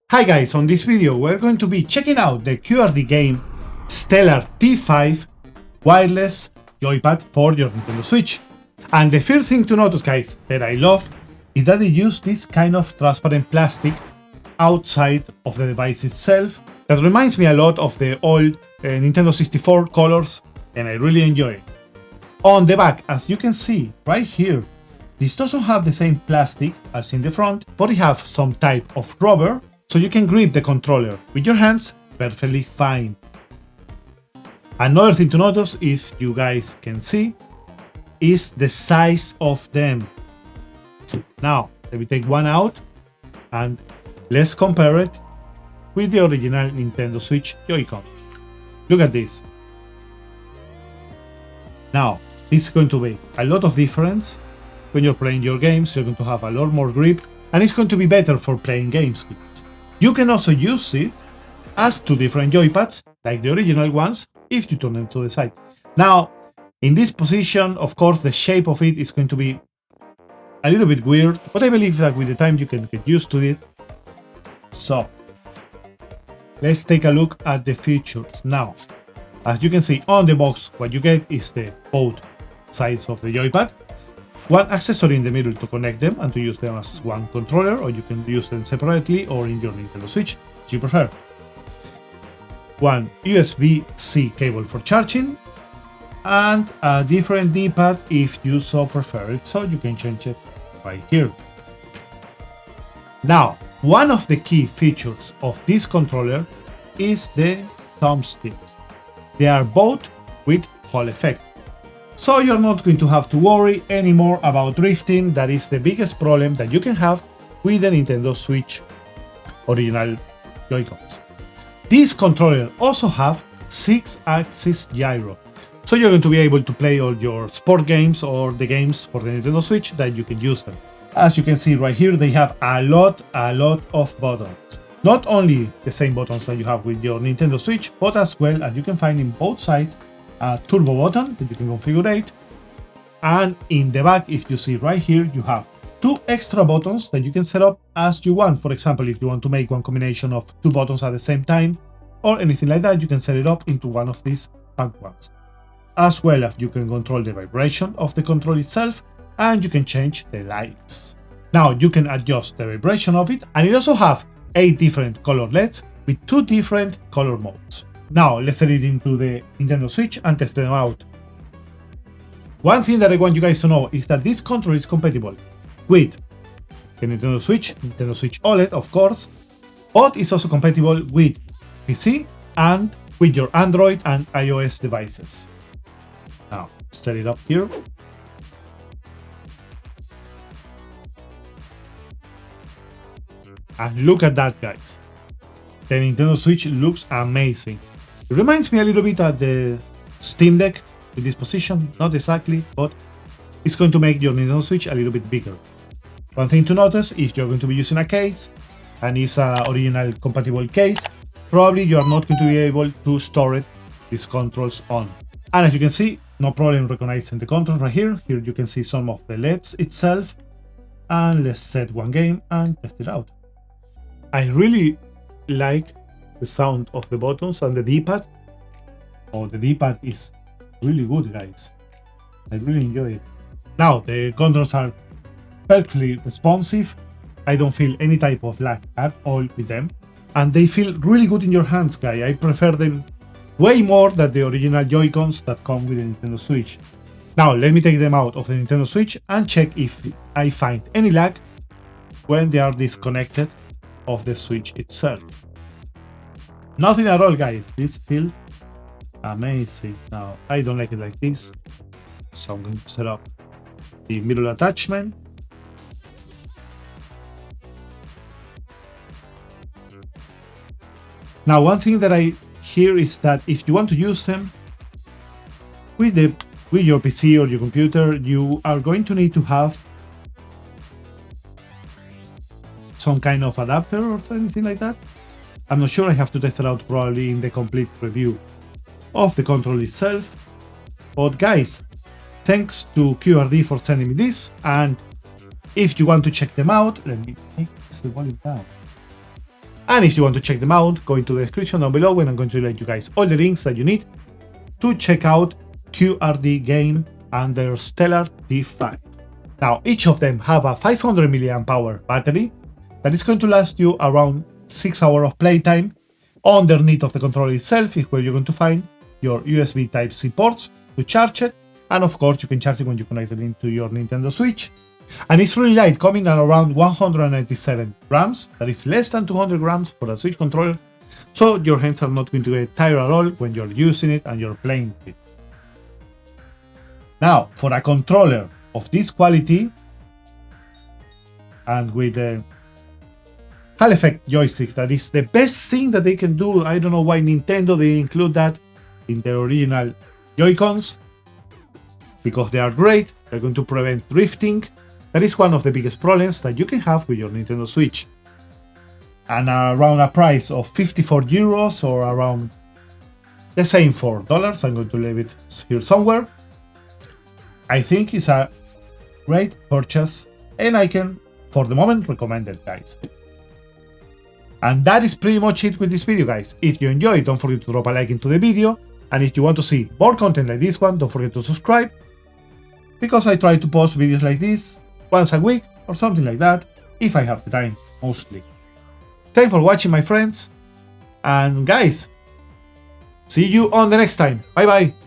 Hi guys, on this video we're going to be checking out the QRDGame Stellar T5 wireless joypad for your Nintendo Switch. And the first thing to notice, guys, that I love is that they use this kind of transparent plastic outside of the device itself. That reminds me a lot of the old Nintendo 64 colors, and I really enjoy it. On the back, as you can see right here, this doesn't have the same plastic as in the front, but it has some type of rubber, so you can grip the controller with your hands perfectly fine. Another thing to notice, if you guys can see, is the size of them. Now, let me take one out and let's compare it with the original Nintendo Switch Joy-Con. Look at this. Now, this is going to be a lot of difference when you're playing your games. You're going to have a lot more grip, and it's going to be better for playing games. You can also use it as two different joypads, like the original ones, if you turn them to the side. Now, in this position, of course, the shape of it is going to be a little bit weird, but I believe that with the time you can get used to it. So, let's take a look at the features. Now, as you can see on the box, what you get is the both sides of the joypad, one accessory in the middle to connect them and to use them as one controller, or you can use them separately or in your Nintendo Switch, as you prefer. One USB-C cable for charging, and a different D-pad if you so prefer it, so you can change it right here. Now, one of the key features of this controller is the thumbsticks. They are both with Hall effect, so you're not going to have to worry anymore about drifting. That is the biggest problem that you can have with the Nintendo Switch original Joy-Cons. This controller also have 6-axis gyro, so you're going to be able to play all your sport games or the games for the Nintendo Switch that you can use them. As you can see right here, they have a lot of buttons. Not only the same buttons that you have with your Nintendo Switch, but as well as you can find in both sides a turbo button that you can configure, and in the back, if you see right here, you have two extra buttons that you can set up as you want. For example, if you want to make one combination of two buttons at the same time or anything like that, you can set it up into one of these back ones. As well as you can control the vibration of the control itself, and you can change the lights. Now you can adjust the vibration of it, and it also have 8 different color LEDs with 2 different color modes. Now let's set it into the Nintendo Switch and test them out. One thing that I want you guys to know is that this controller is compatible with the Nintendo Switch OLED, of course, but it's also compatible with PC and with your Android and iOS devices. Now, set it up here. And look at that, guys. The Nintendo Switch looks amazing. It reminds me a little bit of the Steam Deck with this position, not exactly, but it's going to make your Nintendo Switch a little bit bigger. One thing to notice, if you're going to be using a case, and it's an original compatible case, probably you are not going to be able to store it, these controls on. And as you can see, no problem recognizing the controls right here. Here you can see some of the LEDs itself. And let's set one game and test it out. I really like the sound of the buttons and the D-pad. Oh, the D-pad is really good, guys. I really enjoy it. Now, the controls are perfectly responsive. I don't feel any type of lag at all with them. And they feel really good in your hands, guys. I prefer them way more than the original Joy-Cons that come with the Nintendo Switch. Now, let me take them out of the Nintendo Switch and check if I find any lag when they are disconnected of the Switch itself. Nothing at all, guys. This feels amazing. Now, I don't like it like this, so I'm going to set up the middle attachment. Now, one thing that I hear is that if you want to use them with your PC or your computer, you are going to need to have some kind of adapter or anything like that. I'm not sure, I have to test it out probably in the complete review of the control itself. But guys, thanks to QRD for sending me this, and if you want to check them out, let me take the volume down. And if you want to check them out, go into the description down below when I'm going to let you guys all the links that you need to check out QRDGame and their Stellar T5. Now, each of them have a 500 mAh battery that is going to last you around 6 hours of playtime. Underneath of the controller itself is where you're going to find your USB Type-C ports to charge it, and of course you can charge it when you connect it into your Nintendo Switch. And it's really light, coming at around 197 grams, that is less than 200 grams for a Switch controller, so your hands are not going to get tired at all when you're using it and you're playing it. Now, for a controller of this quality, and with the Hall Effect joysticks, that is the best thing that they can do. I don't know why Nintendo they include that in their original Joy-Cons, because they are great. They're going to prevent drifting. That is one of the biggest problems that you can have with your Nintendo Switch. And around a price of 54 euros or around the same $4, I'm going to leave it here somewhere. I think it's a great purchase and I can, for the moment, recommend it, guys. And that is pretty much it with this video, guys. If you enjoyed, don't forget to drop a like into the video. And if you want to see more content like this one, don't forget to subscribe, because I try to post videos like this once a week or something like that, if I have the time, mostly. Thanks for watching, my friends, and guys, see you on the next time. Bye bye.